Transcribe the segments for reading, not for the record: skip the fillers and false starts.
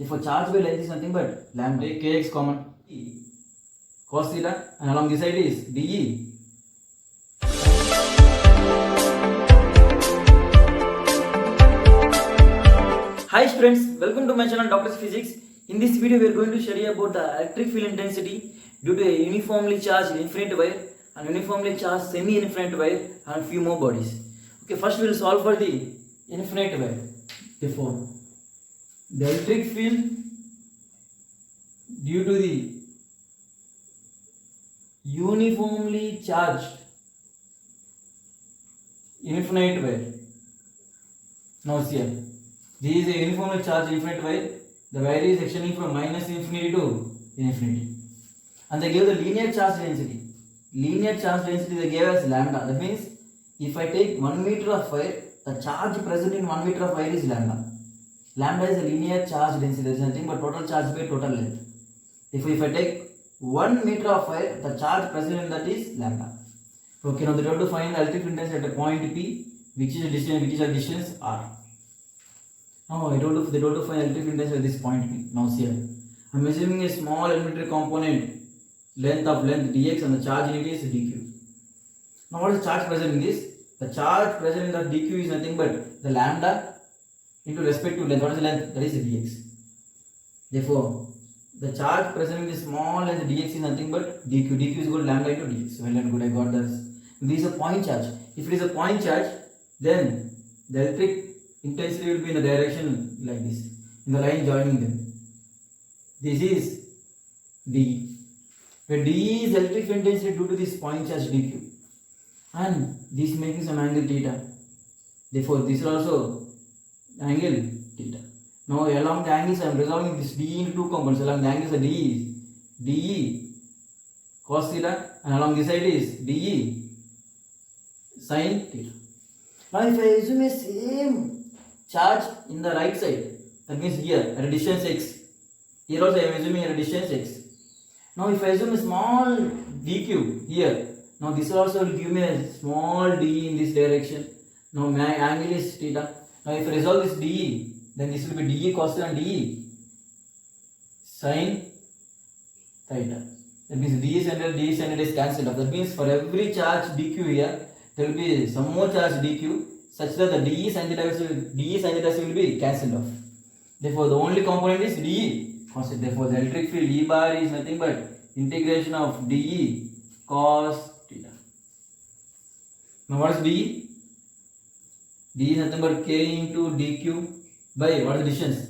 Therefore, charge by length is nothing but lambda. Take kx common. Cos theta, and along this side is dE. Hi students, welcome to my channel Doctor's Physics. In this video we are going to study about the electric field intensity due to a uniformly charged infinite wire and uniformly charged semi-infinite wire and few more bodies. Okay, first we will solve for the infinite wire. Therefore, the electric field due to the uniformly charged infinite wire. Now see here. This is a uniformly charged infinite wire. The wire is extending from minus infinity to infinity. And they gave the linear charge density. Linear charge density they gave as lambda. That means if I take 1 meter of wire, the charge present in 1 meter of wire is lambda. Lambda is a linear charge density. There is nothing but total charge by total length. If I take 1 meter of wire, the charge present in that is lambda. Okay, now they have to find the electric intensity at a point P, which is a distance R. Now they told to find electric intensity at this point P. Now see here. I am assuming a small elementary component length dx and the charge in it is dq. Now what is charge present in this? The charge present in the dq is nothing but the lambda into respective length. What is the length? That is dx. Therefore, the charge present in this small length dx is nothing but dq. dq is equal to lambda into dx. Well and good, I got this. This is a point charge. If it is a point charge, then the electric intensity will be in the direction like this, in the line joining them. This is dE. Where dE is electric intensity due to this point charge dq, and this is making some angle theta. Therefore, this is also angle theta. Now, along the angles, I am resolving this dE into two components. Along the angles, the dE is dE cos theta, and along this side is dE sin theta. Now, if I assume a same charge in the right side, that means here at a distance x, here also I am assuming at a distance x. Now if I assume a small dq here, now this also will give me a small dE in this direction. Now my angle is theta. Now if I resolve this dE, then this will be dE cos theta and dE sin theta. That means dE sin is cancelled off. That means for every charge dq here, there will be some more charge dq, such that the dE sin theta will be cancelled off. Therefore, the only component is dE constant. Therefore, the electric field E bar is nothing but integration of dE cos theta. Now, what is dE? dE is nothing but k into dq by what is the distance?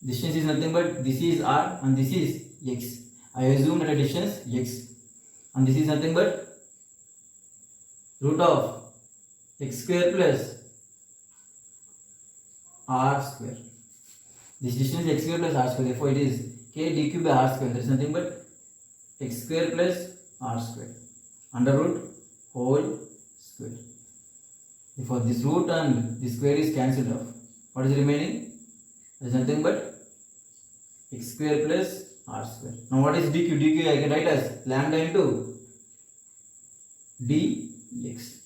Distance is nothing but this is r and this is x. I assume at a distance x, and this is nothing but root of x square plus r square. This distance is x square plus r square. Therefore, it is k dq by r square. There is nothing but x square plus r square under root whole square. Therefore, this root and this square is cancelled off. What is remaining? There is nothing but x square plus r square. Now, what is dq? dq I can write as lambda into dx.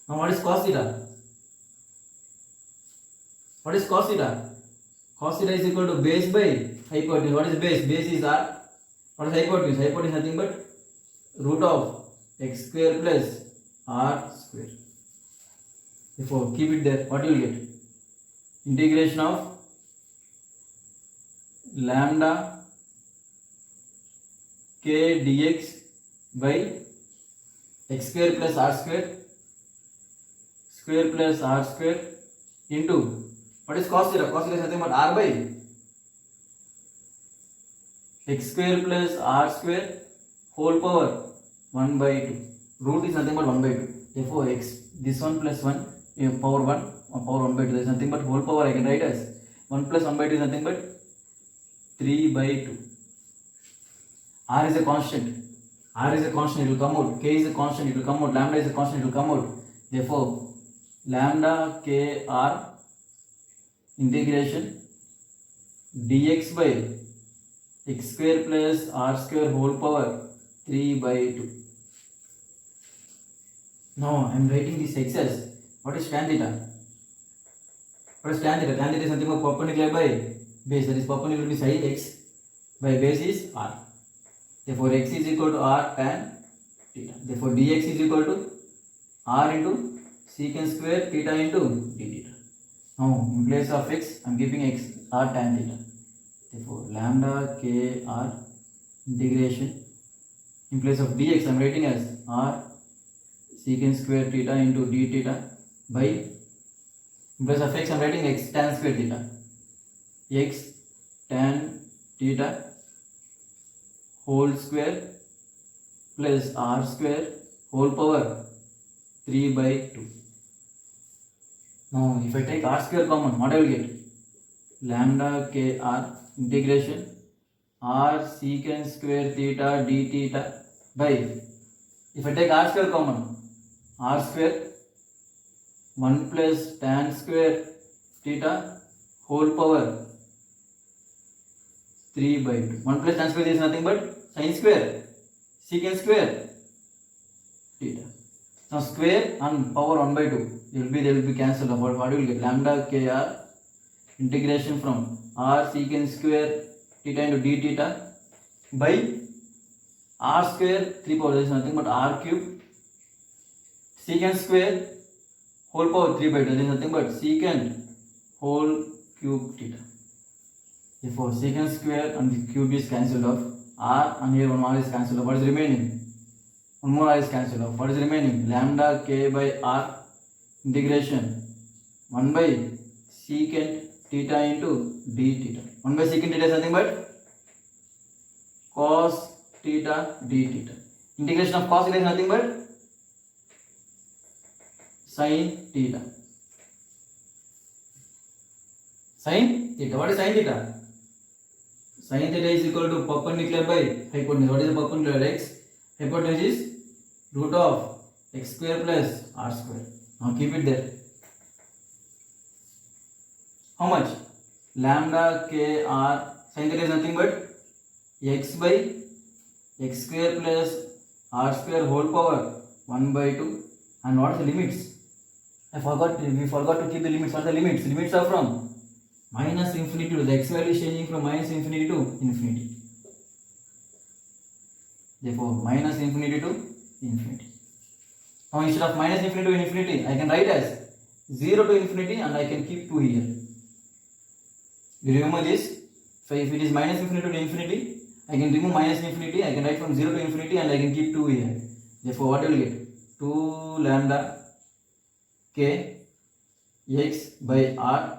Now, what is cos theta? What is cos theta? Cos theta is equal to base by hypotenuse. What is base? Base is r. What is hypotenuse? Hypotenuse is nothing but root of x square plus r square. Therefore, keep it there. What you will get? Integration of lambda k dx by x square plus r square plus r square into what is cos theta? Cos theta is nothing but r by x square plus r square whole power 1 by 2. Root is nothing but 1 by 2. Therefore, x this one plus 1 power 1 or power 1 by 2. There is nothing but whole power I can write as 1 plus 1 by 2 is nothing but 3 by 2. R is a constant. R is a constant, it will come out. K is a constant, it will come out. Lambda is a constant, it will come out. Therefore, lambda k r integration dx by x square plus r square whole power 3 by 2. Now I am writing this x as what is tan theta? What is tan theta? Tan theta is nothing but perpendicular by base, that is perpendicular to side x by base is r. Therefore x is equal to r tan theta. Therefore dx is equal to r into secant square theta into d theta. Now in place of x I am keeping x r tan theta. Therefore lambda k r integration, in place of dx I am writing as r secant square theta into d theta by, in place of x I am writing x tan square theta, x tan theta whole square plus r square whole power 3 by 2. Now if I take r square common, what I will get? Lambda k r integration r secant square theta d theta by, if I take r square common, r square 1 plus tan square theta whole power 3 by 2. 1 plus tan square is nothing but sin square secant square theta. Now square and power 1 by 2 they will be cancelled. About what you will get? Lambda kr integration from r secant square theta into d theta by r square 3 power, that is nothing but r cube secant square whole power 3 by 2, that is nothing but secant whole cube theta. Therefore secant square and the cube is cancelled off, r and here one more is cancelled off. What is remaining? One more r is cancelled off. What is remaining? Lambda k by r integration 1 by secant theta into d theta. 1 by secant theta is nothing but cos theta d theta. Integration of cos theta is nothing but sin theta. Sin theta. What is sin theta? Sin theta is equal to perpendicular by hypotenuse. What is the perpendicular? X. Hypotenuse is root of x square plus r square. Now keep it there. How much? Lambda k r sin theta is nothing but x by x square plus r square whole power 1 by 2. And what are the limits? We forgot to keep the limits. What are the limits? Limits are from minus infinity to, the x value is changing from minus infinity to infinity. Therefore minus infinity to infinity. Now instead of minus infinity to infinity, I can write as 0 to infinity and I can keep 2 here. You remember this? So if it is minus infinity to infinity, I can remove minus infinity, I can write from 0 to infinity and I can keep 2 here. Therefore what will get? 2 lambda k x by r,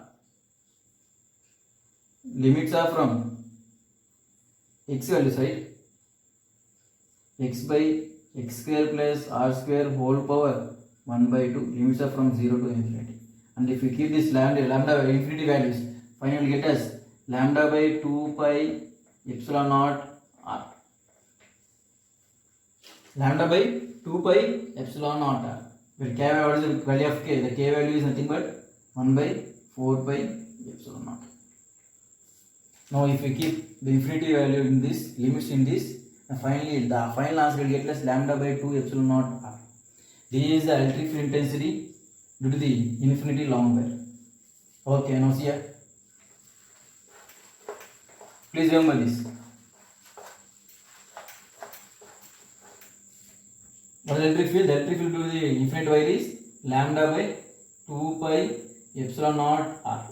limits are from x value side, x by x square plus r square whole power 1 by 2, limits are from 0 to infinity. And if we keep this lambda infinity values, finally get us lambda by 2 pi epsilon naught r. Lambda by 2 pi epsilon naught r. Where k, what is the value of k? The k value is nothing but 1 by 4 pi epsilon naught. Now if we keep the infinity value in this, limits in this, and finally the final answer will get us lambda by 2 epsilon naught r. This is the electric field intensity due to the infinity long wire. Okay, now see here. Please remember this. What is electric field? The electric field due to the infinite wire is lambda by 2 pi epsilon naught r.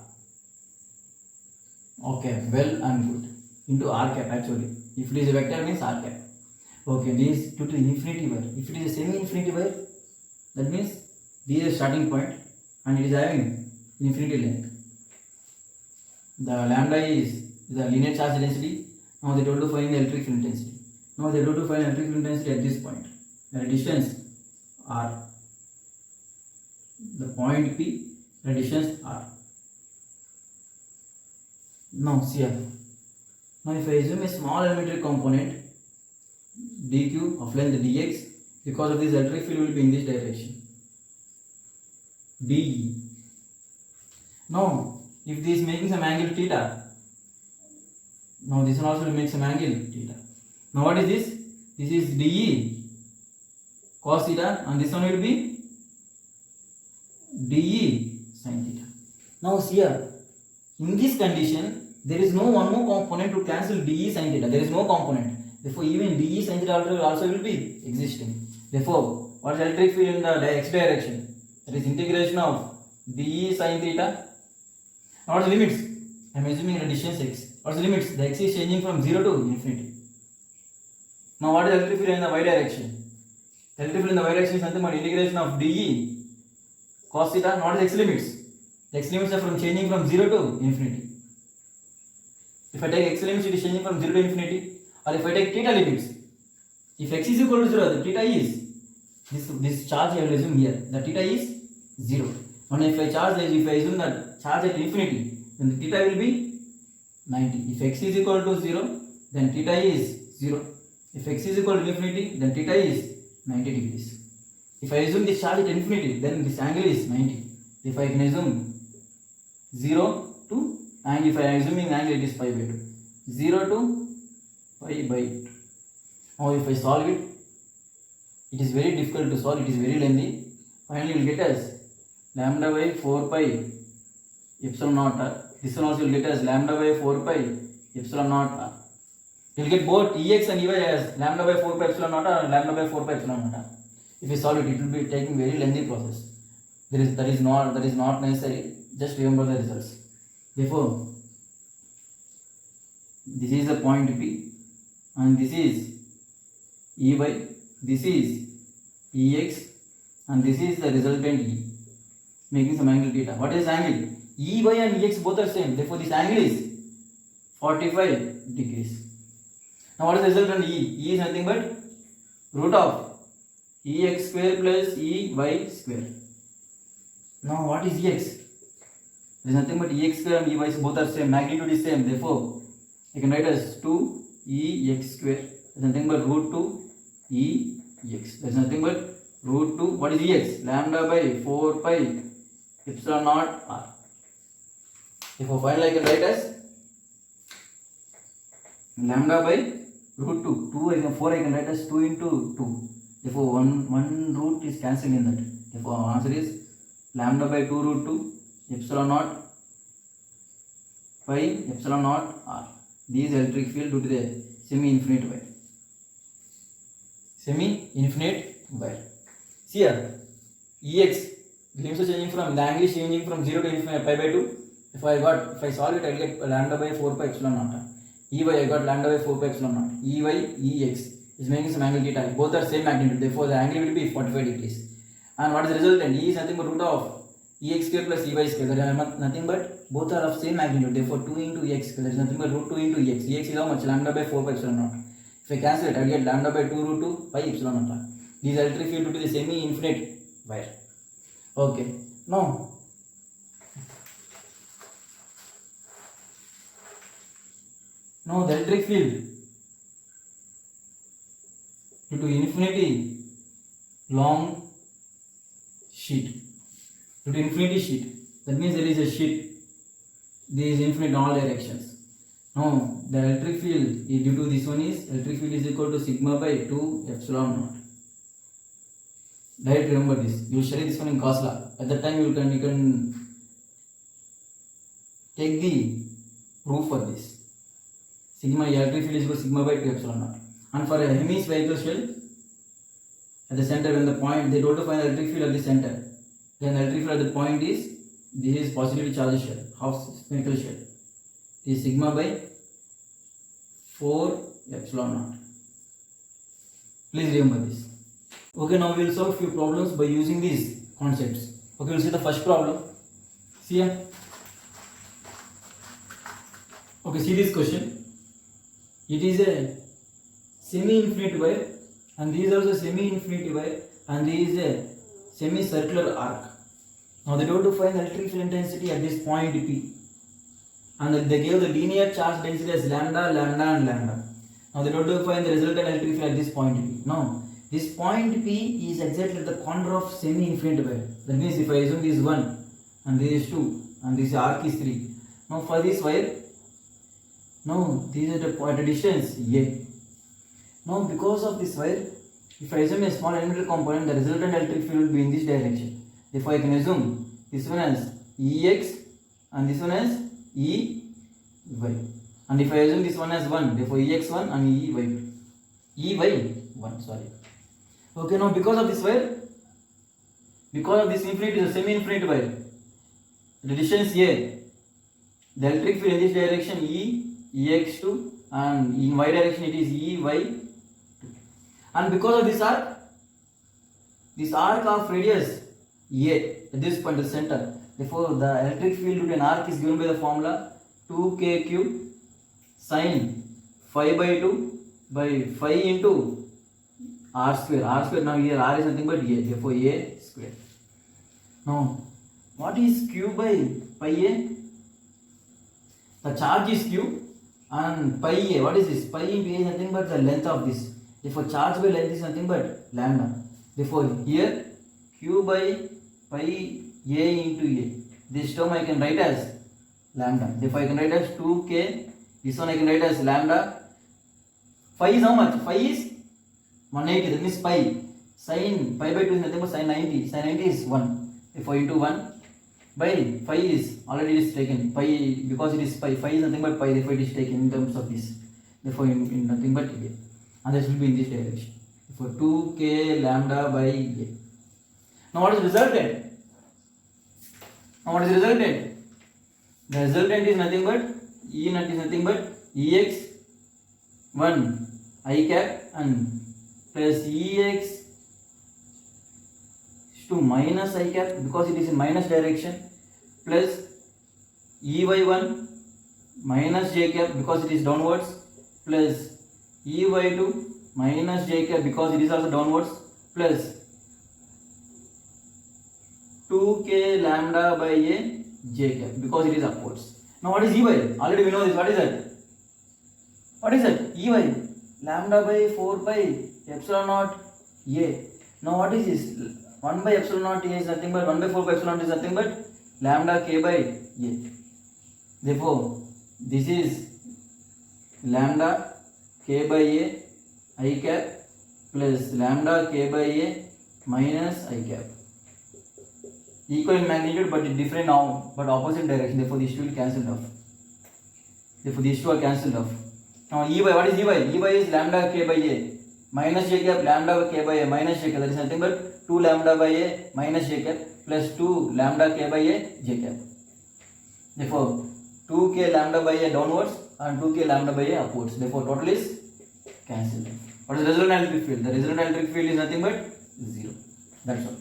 Okay, well and good. Into r cap actually. If it is a vector means r cap. Okay, this is due to infinity wire. If it is a semi-infinity wire, that means this is a starting point and it is having infinity length. The lambda is the linear charge density. Now they told to find the electric field intensity. Now they told to find electric field intensity at this point. At a distance r. The point P, the distance r. Now see here. Now if I assume a small elementary component dq of length dx, because of this electric field will be in this direction dE. Now if this is making some angle theta, now this one also will make some angle theta. Now what is this? This is dE cos theta and this one will be dE sin theta. Now see here, in this condition there is no one more component to cancel dE sin theta. There is no component. Therefore, even dE sin theta also will be existing. Therefore, what is electric field in the x direction? That is integration of dE sin theta. Now, what are the limits? I am assuming a distance x. What are the limits? The x is changing from 0 to infinity. Now, what is electric field in the y direction? Electric field in the y direction is nothing but integration of dE cos theta. What is the x limits? The x limits are from changing from 0 to infinity. If I take x limits, it is changing from 0 to infinity. Or if I take theta limits, if x is equal to 0, the theta is this charge I will assume here. The theta is 0. And if I assume that charge at infinity, then the theta will be 90. If x is equal to 0, then theta is 0. If x is equal to infinity, then theta is 90 degrees. If I assume this charge at infinity, then this angle is 90. If I can assume 0 to, and if I am assuming angle, it is pi by 2. 0 to pi by 2. Now if I solve it, it is very difficult to solve, it is very lengthy. Finally we will get as lambda by 4 pi epsilon naught r. This one also will get as lambda by 4 pi epsilon naught r. You will get both Ex and Ey as lambda by 4 pi epsilon naught r and lambda by 4 pi epsilon naught r. If you solve it, it will be taking very lengthy process. That is not necessary. Just remember the results. Therefore, this is the point P, and this is Ey, this is Ex, and this is the resultant E, making some angle theta. What is angle? Ey and Ex both are same. Therefore, this angle is 45 degrees. Now, what is the resultant E? E is nothing but root of Ex square plus Ey square. Now, what is Ex? There is nothing but Ex square and Ey both are same. Magnitude is same. Therefore, I can write as 2 Ex square. There is nothing but root 2 Ex. There is nothing but root 2. What is Ex? Lambda by 4 pi epsilon naught r. Therefore, finally I can write as lambda by root 2. 4 I can write as 2 into 2. Therefore, one root is cancelled in that. Therefore, our answer is lambda by 2 root 2 epsilon naught pi epsilon naught r. This is electric field due to the semi-infinite wire. Semi-infinite wire. See here, Ex, the limits are changing from, the angle is changing from 0 to infinite pi by 2. If I solve it, I will get lambda by 4 pi epsilon naught. Ey, I got lambda by 4 pi epsilon naught. Ey, Ex is making some angle theta. Both are same magnitude. Therefore, the angle will be 45 degrees. And what is the resultant? E is nothing but root of Ex square plus Ey square. There are nothing but both are of same magnitude. Therefore, 2 into Ex square. There is nothing but root 2 into Ex. Ex is how much? Lambda by 4 pi epsilon naught. If I cancel it, I will get lambda by 2 root 2 pi epsilon naught. This is electric field due to the semi-infinite wire. Okay. Now, the electric field due to infinity long sheet. Due to infinity sheet. That means there is a sheet. There is infinite in all directions. Now, the electric field due to this one is electric field is equal to sigma by 2 epsilon naught. Directly remember this. You will study this one in cos law. At that time you can take the proof for this. Sigma electric field is equal to sigma by 2 epsilon naught. And for a hemispherical shell, at the center, when the point they told to find the electric field at the center, then the electric field at the point is this is positively charged shell, half spherical shell. This is sigma by 4 epsilon naught. Please remember this. Okay, now we will solve few problems by using these concepts. Okay, we will see the first problem. See here. Okay, see this question. It is a semi-infinite wire, and this is also semi-infinite wire, and this is a semicircular arc. Now they told to find the electric field intensity at this point P, and they gave the linear charge density as lambda, lambda, and lambda. Now they told to find the resultant electric field at this point P. Now this point P is exactly at the corner of semi-infinite wire. That means if I assume this is 1 and this is 2 and this arc is 3. Now for this wire, now this is at a distance A. Now because of this wire, if I assume a small elementary component, the resultant electric field will be in this direction. Therefore I can assume this one as Ex and this one as Ey. y. And if I assume this one as 1, therefore ex1 and ey1, sorry. Okay, now because of this wire, because of this infinity is a semi-infinite wire, the distance a, the electric field in this direction ex2, and in y direction it is ey2. And because of this arc of radius a at this point, the center, therefore the electric field due to an arc is given by the formula 2k cube sin phi by 2 by phi into r square. R square, now here r is nothing but a, therefore a square. Now what is q by pi a? The charge is q and pi a, what is this? Pi into a is nothing but the length of this, therefore charge by length is nothing but lambda. Therefore here q by pi a into a, this term I can write as lambda. Therefore I can write as 2k, this one I can write as lambda. Phi is how much? Phi is 180, that means pi. Sin pi by 2 is nothing but sin 90. Sin 90 is 1. Therefore into 1 by phi is already it is taken. Pi, because it is pi, phi is nothing but pi, therefore it is taken in terms of this. Therefore in nothing but a. And this will be in this direction. Therefore 2k lambda by a. Now what is resultant? The resultant is nothing but E naught is nothing but Ex1 I cap and plus Ex to minus I cap because it is in minus direction, plus Ey1 minus J cap because it is downwards, plus Ey2 minus J cap because it is also downwards, plus 2k lambda by a j cap because it is upwards. Now what is Ey? Already we know this. What is that? What is that? Ey lambda by 4 pi epsilon naught a. Now what is this? 1 by epsilon naught a is nothing but 1 by 4 pi epsilon naught is nothing but lambda k by a. Therefore this is lambda k by a I cap plus lambda k by a minus I cap. Equal in magnitude but different now, but opposite direction, therefore these two will cancel off. Therefore these two are cancelled off. Now Ey, what is Ey? Ey is lambda k by a minus j cap lambda k by a minus j cap, that is nothing but 2 lambda by a minus j cap plus 2 lambda k by a j cap. Therefore 2k lambda by a downwards and 2k lambda by a upwards, therefore total is cancelled. What is the resultant electric field? The resultant electric field is nothing but 0. That's all.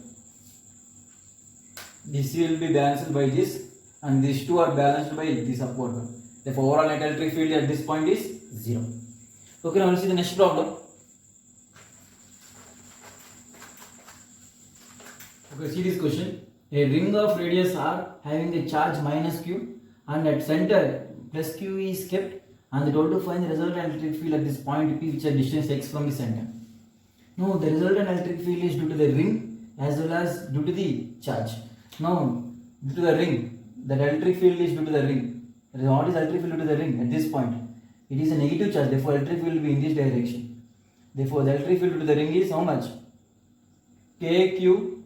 This will be balanced by this and these two are balanced by this upward one. Therefore overall net electric field at this point is 0. Okay, now we'll see the next problem. Okay, see this question. A ring of radius r having a charge minus q and at center plus q is kept and they told to find the resultant electric field at this point p which is distance x from the center. Now the resultant electric field is due to the ring as well as due to the charge. Now, due to the ring, the electric field is due to the ring. What is electric field due to the ring at this point? It is a negative charge, therefore electric field will be in this direction. Therefore, the electric field due to the ring is how much? Kq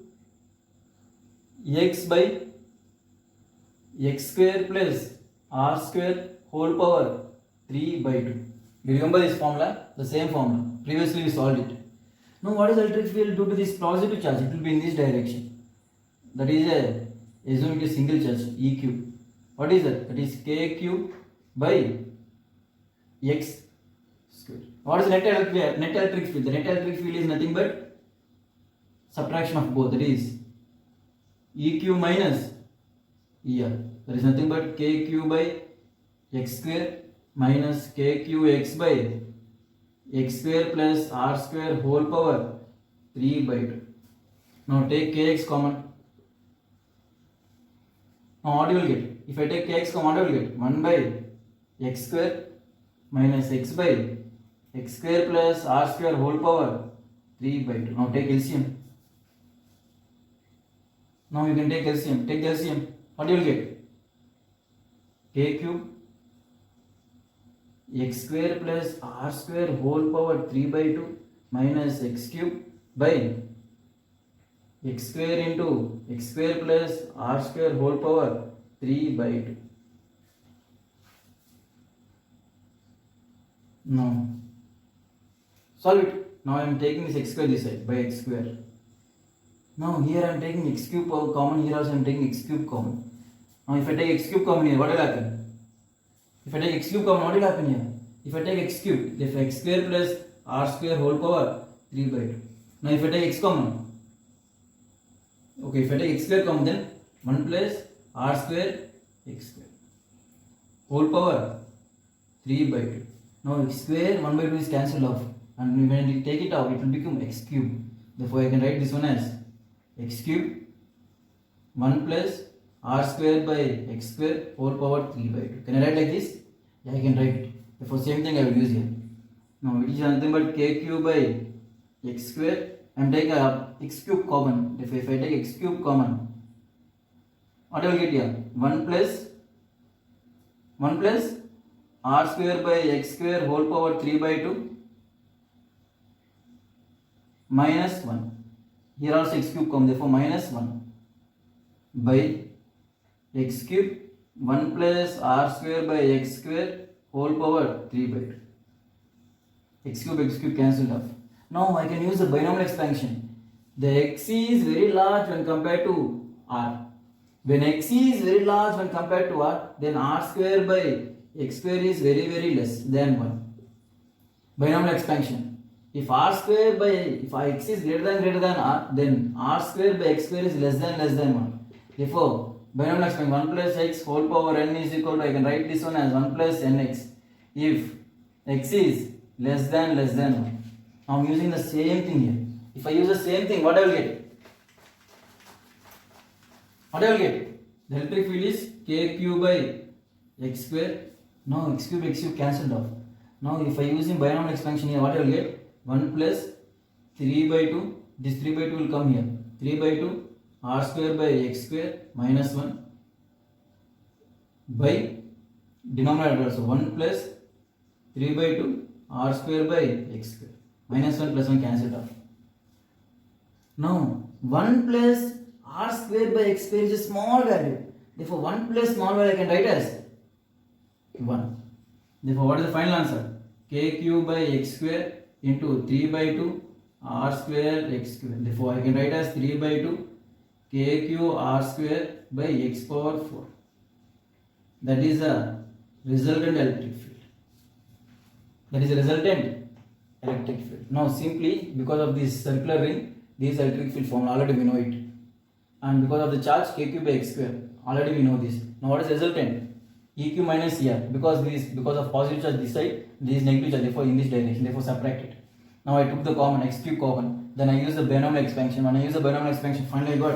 x by x square plus r square whole power 3 by 2. Do you remember this formula? The same formula. Previously we solved it. Now, what is electric field due to this positive charge? It will be in this direction. That is assume it is single charge EQ. What is that? That is KQ by X square. What is net electric field? The net electric field is nothing but subtraction of both. That is EQ minus ER. That is nothing but KQ by X square minus KQX by X square plus R square whole power 3 by 2. Now take KX common. Now what you will get? If I take kx common, what I will get? 1 by x square minus x by x square plus r square whole power 3 by 2. Now take LCM. Now you can take LCM. Take the LCM. What you will get? K cube x square plus r square whole power 3 by 2 minus x cube by x square into x square plus r square whole power 3 by 2. No. Solve it. Now I am taking this x square this side by x square. Now here I am taking x cube common, here also I am taking x cube common. Now if I take x cube common here, what will happen? If I take x cube common, what will happen here? If I take x cube, if x square plus r square whole power 3 by 2. Now if I take x common, okay, if I take x square common, then 1 plus r square x square whole power 3 by 2. Now x square 1 by 2 is cancelled off, and when we take it out, it will become x cube. Therefore I can write this one as x cube 1 plus r square by x square whole power 3 by 2. Can I write like this? Yeah, I can write it. Therefore same thing I will use here. Now it is nothing but k cube by x square. I am taking x cube common. If I take x cube common, what I will get here? 1 plus r square by x square whole power 3 by 2 minus 1. Here also x cube common, therefore minus 1 by x cube 1 plus r square by x square whole power 3 by 2. X cube cancelled off. Now I can use the binomial expansion. The x is very large when compared to r. When x is very large when compared to r, then r square by x square is very less than 1. Binomial expansion. If x is greater than r, then r square by x square is less than 1. Therefore, binomial expansion 1 plus x whole power n is equal to, I can write this one as 1 plus nx. If x is less than 1. Now I am using the same thing here. If I use the same thing, what I will get? The electric field is k cube by x square. Now x cube cancelled off. Now if I use in binomial expansion here, what I will get? 1 plus 3 by 2. This 3 by 2 will come here. 3 by 2 r square by x square minus 1 by denominator also 1 plus 3 by 2 r square by x square minus 1 plus 1 cancelled off. Now 1 plus r square by x square is a small value. Therefore 1 plus small value I can write as 1. Therefore what is the final answer? K cube by x square into 3 by 2 r square x square. Therefore I can write as 3 by 2 k cube r square by x power 4. That is the resultant electric field. Now simply because of this circular ring, this electric field formula, already we know it. And because of the charge k cube by x square, already we know this. Now what is resultant? EQ minus ER. Because of positive charge this side, this is negative charge, therefore in this direction, therefore subtract it. Now I took the common, x cube common, then I use the binomial expansion. When I use the binomial expansion, finally I got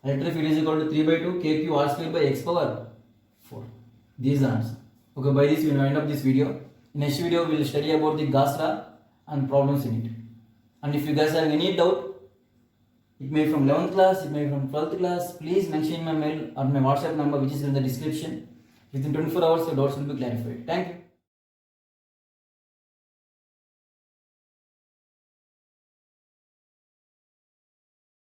electric field is equal to 3 by 2 k cube r square by x power 4. This is the answer. Okay, by this we will wind up this video. In next video we will study about the Gauss law and problems in it. And if you guys have any doubt, it may be from 11th class, it may be from 12th class, please mention my mail or my WhatsApp number which is in the description. Within 24 hours your doubts will be clarified. Thank you.